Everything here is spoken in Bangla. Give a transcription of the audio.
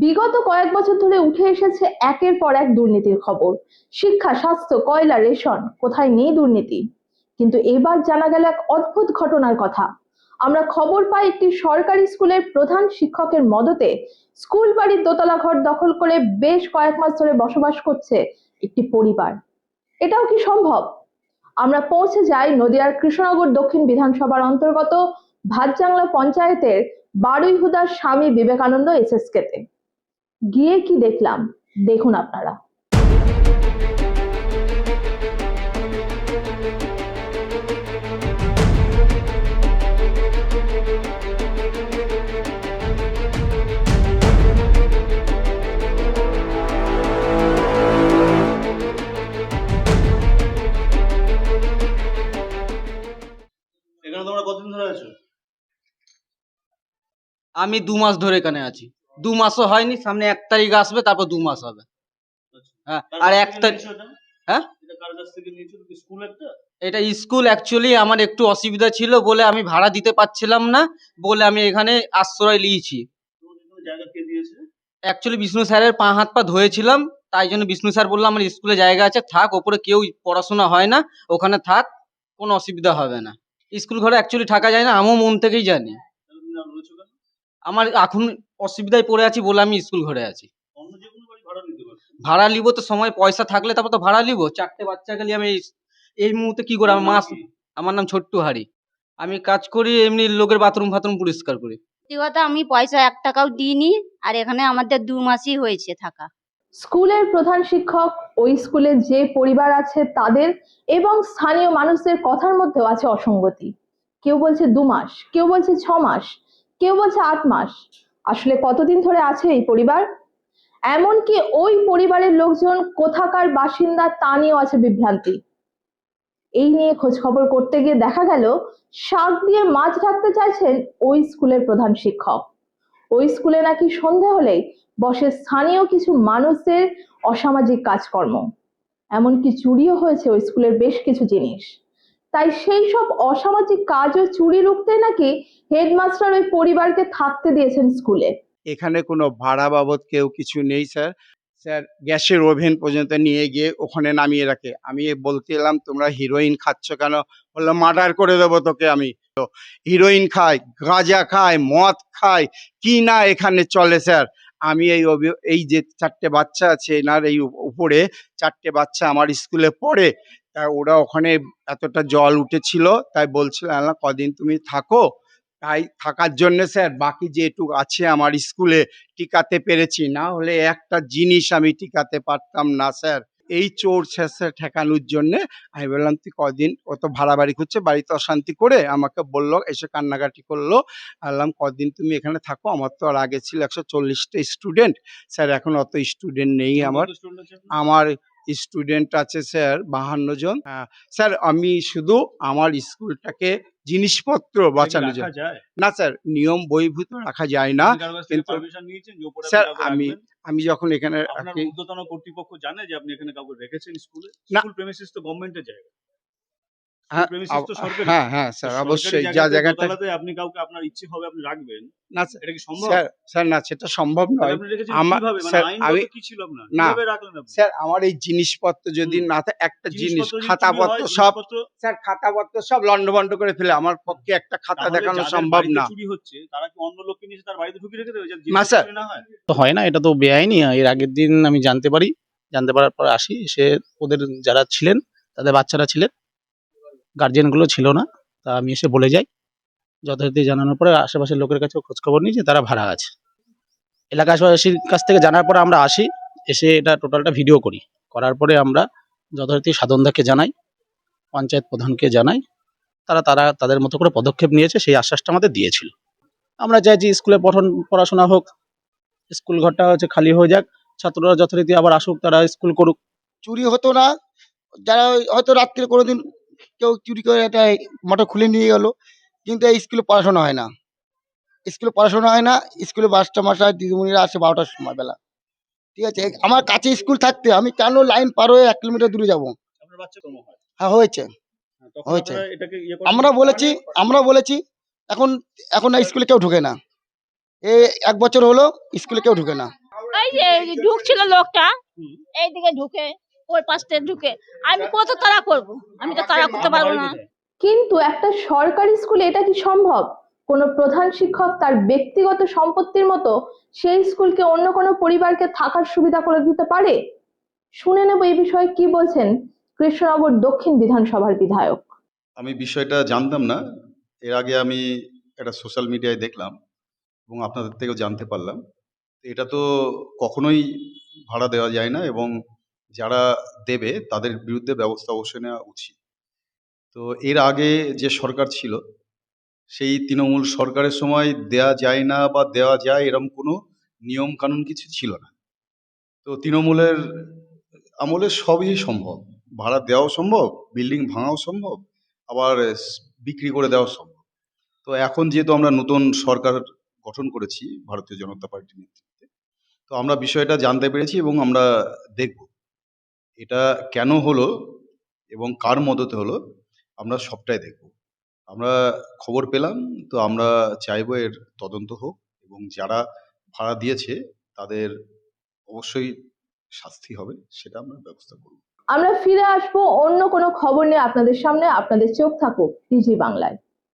বিগত কয়েক বছর ধরে উঠে এসেছে একের পর এক দুর্নীতির খবর। শিক্ষা, স্বাস্থ্য, কয়লা, রেশন, কোথায় নেই দুর্নীতি? কিন্তু এবার জানা গেল এক অদ্ভুত ঘটনার কথা। আমরা খবর পাই একটি সরকারি স্কুলের প্রধান শিক্ষকের মদতে স্কুল বাড়ির দোতলা ঘর দখল করে বেশ কয়েক মাস ধরে বসবাস করছে একটি পরিবার। এটাও কি সম্ভব? আমরা পৌঁছে যাই নদিয়ার কৃষ্ণনগর দক্ষিণ বিধানসভার অন্তর্গত ভাতজাংলা পঞ্চায়েতের বারুইহুদার স্বামী বিবেকানন্দ এসএসকে তে। গিয়ে কি দেখলাম দেখুন আপনারা। এখানে তোমরা কতদিন ধরে আছো? আমি 2 মাস ধরে এখানে আছি। 2 মাসও হয়নি, সামনে 1 তারিখ আসবে, তারপর 2 মাস হবে। হ্যাঁ, আর 1 তারিখ। হ্যাঁ, এটা কার কাছ থেকে নিয়েছো? কি স্কুল একটা? এটা স্কুল। অ্যাকচুয়ালি আমার একটু অসুবিধা ছিল বলে আমি ভাড়া দিতে পারছিলাম না বলে আমি এখানে আশ্রয় নিয়েছি। তোমাদের এখানে জায়গা কে দিয়েছে? অ্যাকচুয়ালি বিষ্ণু স্যারের পা হাত পা ধুয়েছিলাম, তাই জন্য বিষ্ণু স্যার বললো আমার স্কুলে জায়গা আছে, থাক, ওপরে কেউ পড়াশোনা হয় না, ওখানে থাক, কোনো অসুবিধা হবে না। স্কুল ঘরে অ্যাকচুয়ালি থাকা যায় না, আমিও মন থেকেই জানি। তাহলে তুমি আর রয়েছো কেন? আমার এখন অসুবিধায় পড়ে আছি বলে আমি স্কুল ঘরে আছি। অন্য যে কোনো বাড়ি ভাড়া নিতে পারো। ভাড়া নিব তো, সময় পয়সা থাকলে তারপর তো ভাড়া নিব। 4টে বাচ্চাকে নিয়ে আমি এই মুহূর্তে কি করে আমার মাস। আমার নাম ছোট্টু হারি। আমি কাজ করি এমনি, লোকের বাথরুম ফাথরুম পরিষ্কার করি। সত্যি কথা, আমি পয়সা 1 টাকাও দিইনি, আর এখানে আমাদের 2 মাসই হয়েছে থাকা। স্কুলের প্রধান শিক্ষক, ওই স্কুলে যে পরিবার আছে তাদের এবং স্থানীয় মানুষদের কথার মধ্যেও আছে অসঙ্গতি। কেউ বলছে 2 মাস, কেউ বলছে 6 মাস, কেউ বলছে 8 মাস। আসলে কতদিন ধরে আছে এই পরিবার? এমনকি ওই পরিবারের লোকজন কোথাকার বাসিন্দা তা নিয়েও আছে বিভ্রান্তি। এই নিয়ে খোঁজ খবর করতে গিয়ে দেখা গেল শাক দিয়ে মাছ ঢাকতে চাইছেন ওই স্কুলের প্রধান শিক্ষক। ওই স্কুলে নাকি সন্ধে হলেই বসে স্থানীয় কিছু মানুষদের অসামাজিক কাজকর্ম, এমনকি চুরিও হয়েছে ওই স্কুলের বেশ কিছু জিনিস। তাই সেই সব অসামাজিক কাজ ও চুরি রুখতে নাকি হেডমাস্টার ওই পরিবারকে থাকতে দিয়েছেন স্কুলে। এখানে কোনো ভাড়া বাবদ কেউ কিছু নেই স্যার। স্যার গ্যাসের ওভেন পর্যন্ত নিয়ে গিয়ে ওখানে নামিয়ে রাখে। আমি বলতে এলাম তোমরা হিরোইন খাচ্ছ কেন? বললো মার্ডার করে দেবো তোকে আমি। তো হিরোইন খায়, গাঁজা খায়, মদ খায়, কি না এখানে চলে স্যার। আমি এই যে 4টে বাচ্চা আছে এনার এই উপরে 4টে বাচ্চা আমার স্কুলে পড়ে, তা ওরা ওখানে এতটা জল উঠেছিল, তাই বলছিলাম কদিন তুমি থাকো। তাই থাকার জন্য স্যার বাকি যেটুকু আছে আমার স্কুলে টিকাতে পেরেছি, না হলে একটা জিনিস আমি টিকাতে পারতাম না স্যার। এই চোর শেষে ঠেকানোর জন্যে আমি বললাম তুই কদিন, ও তো ভাড়া বাড়ি খুঁজছে, বাড়িতে অশান্তি করে আমাকে বললো, এসে কান্নাকাটি করলো। বললাম কদিন তুমি এখানে থাকো। আমার তো আর আগে ছিল 140টা স্টুডেন্ট স্যার, এখন অত স্টুডেন্ট নেই আমার। আমার স্টুডেন্ট আছে স্যার 52 জন। স্যার আমি শুধু আমার স্কুলটাকে জিনিসপত্র বাঁচানোর জন্য। না স্যার, নিয়ম বহির্ভূত রাখা যায় না। কিন্তু স্যার আমি যখন এখানে আপনার ঊর্ধ্বতন কর্তৃপক্ষ জানে যে আপনি এখানে কাউকে রেখেছেন স্কুলে? না। স্কুল প্রেমিসিস তো গভর্নমেন্টের জায়গা। হ্যাঁ, প্রেমিসিস তো সরকারি। হ্যাঁ স্যার, সরকারি অবশ্যই যা জায়গাতে জায়গাটা। দোতলাতে আপনি কাউকে আপনার ইচ্ছে হবে আপনি রাখবেন। না স্যার, এটা কি সম্ভব? স্যার না, সেটা সম্ভব নয়। আপনি রেখেছেন আমার কিভাবে? মানে স্যার আইনগত কি ছিল আপনার? না কিভাবে রাখলেন আপনি? স্যার, আমার এই জিনিসপত্র যদি না থাকে, একটা জিনিস খাতাপত্র সব স্যার, খাতাপত্র সব লন্ডভন্ড করে ফেলে, আমার পক্ষে একটা খাতা দেখানো সম্ভব না। চুরি হচ্ছে তারা কি অন্য লোককে নিয়ে তার বাড়িতে ঢুকিয়ে রেখে দেবে? না স্যার, না হয় তো হয় না, এটা তো বেআইনি। এর আগের দিন আমি জানতে পারি, জানতে পারার পর আসি, এসে ওদের যারা ছিলেন তাদের বাচ্চারা ছিলেন, গার্জেনগুলো ছিল না। তা আমি এসে বলে যাই, যথারীতি জানানোর পরে আশেপাশের লোকের কাছেও খোঁজখবর নিই যে তারা ভাড়া আছে। এলাকাবাসীর কাছ থেকে জানার পরে আমরা আসি, এসে এটা টোটালটা ভিডিও করি। করার পরে আমরা যথারীতি সাধনদাকে জানাই, পঞ্চায়েত প্রধানকে জানাই। তারা তাদের মতো করে পদক্ষেপ নিয়েছে, সেই আশ্বাসটা আমাদের দিয়েছিল। আমরা চাইছি স্কুলে পড়াশোনা হোক, স্কুল ঘরটা হচ্ছে খালি হয়ে যাক, ছাত্ররা যথারীতি আবার আসুক, তারা স্কুল করুক। চুরি হতো না, যারা হয়তো রাত্রে কোনোদিন কেউ চুরি করে একটা মোটর খুলে নিয়ে গেল, কিন্তু এই স্কুলে পড়াশোনা হয় না। স্কুলে মাস্টার দিদিমণিরা আসে 12টার সময় বেলা। ঠিক আছে, আমার কাছে স্কুল থাকতে আমি কেন লাইন পার হয়ে 1 কিলোমিটার দূরে যাবো? আপনার বাচ্চা কর্ম হয়। হ্যাঁ হয়েছে। তখন হয়েছে। আপনারা এটাকে আমরা বলেছি এখন না স্কুলে কেউ ঢুকে না। এই 1 বছর হলো স্কুলে কেউ ঢুকে না। এই যে ঢুকছিল লোকটা হুম। এইদিকে ঢুকে ওই পাশে ঢুকে আমি কত তাড়া করব, আমি তো তাড়া করতে আপনার পারবো বাড়ি না। কোথায়? কিন্তু একটা সরকারি স্কুলে এটা কি সম্ভব? কোনো প্রধান শিক্ষক তার ব্যক্তিগত সম্পত্তির মতো সেই স্কুলকে অন্য কোনো পরিবারকে থাকার সুবিধা করে দিতে পারে? শুনে নেব এই বিষয়ে কি বলছেন কৃষ্ণনগর দক্ষিণ বিধানসভার বিধায়ক। আমি বিষয়টা জানতাম না। এর আগে আমি একটা সোশ্যাল মিডিয়ায় দেখলাম এবং আপনাদের থেকেও জানতে পারলাম। এটা তো কখনোই ভাড়া দেওয়া যায় না এবং যারা দেবে তাদের বিরুদ্ধে ব্যবস্থা অবশ্যই নেওয়া উচিত। তো এর আগে যে সরকার ছিল, সেই তৃণমূল সরকারের সময় দেয়া যায় না বা দেওয়া যায় এরকম কোনো নিয়ম কানুন কিছু ছিল না। তো তৃণমূলের আমলে সবই সম্ভব। ভাড়া দেওয়াও সম্ভব, বিল্ডিং ভাঙাও সম্ভব, আবার বিক্রি করে দেওয়াও সম্ভব। তো এখন যেহেতু আমরা নতুন সরকার গঠন করেছি ভারতীয় জনতা পার্টির নেতৃত্বে, তো আমরা বিষয়টা জানতে পেরেছি এবং আমরা দেখব এটা কেন হলো এবং কার মদতে হলো, আমরা সবটাই দেখব। আমরা খবর পেলাম, তো আমরা চাইবো এর তদন্ত হোক এবং যারা ভাড়া দিয়েছে তাদের অবশ্যই শাস্তি হবে, সেটা আমরা ব্যবস্থা করব। আমরা ফিরে আসবো অন্য কোনো খবর নিয়ে আপনাদের সামনে। আপনাদের চোখ থাকুক ডিজি বাংলায়।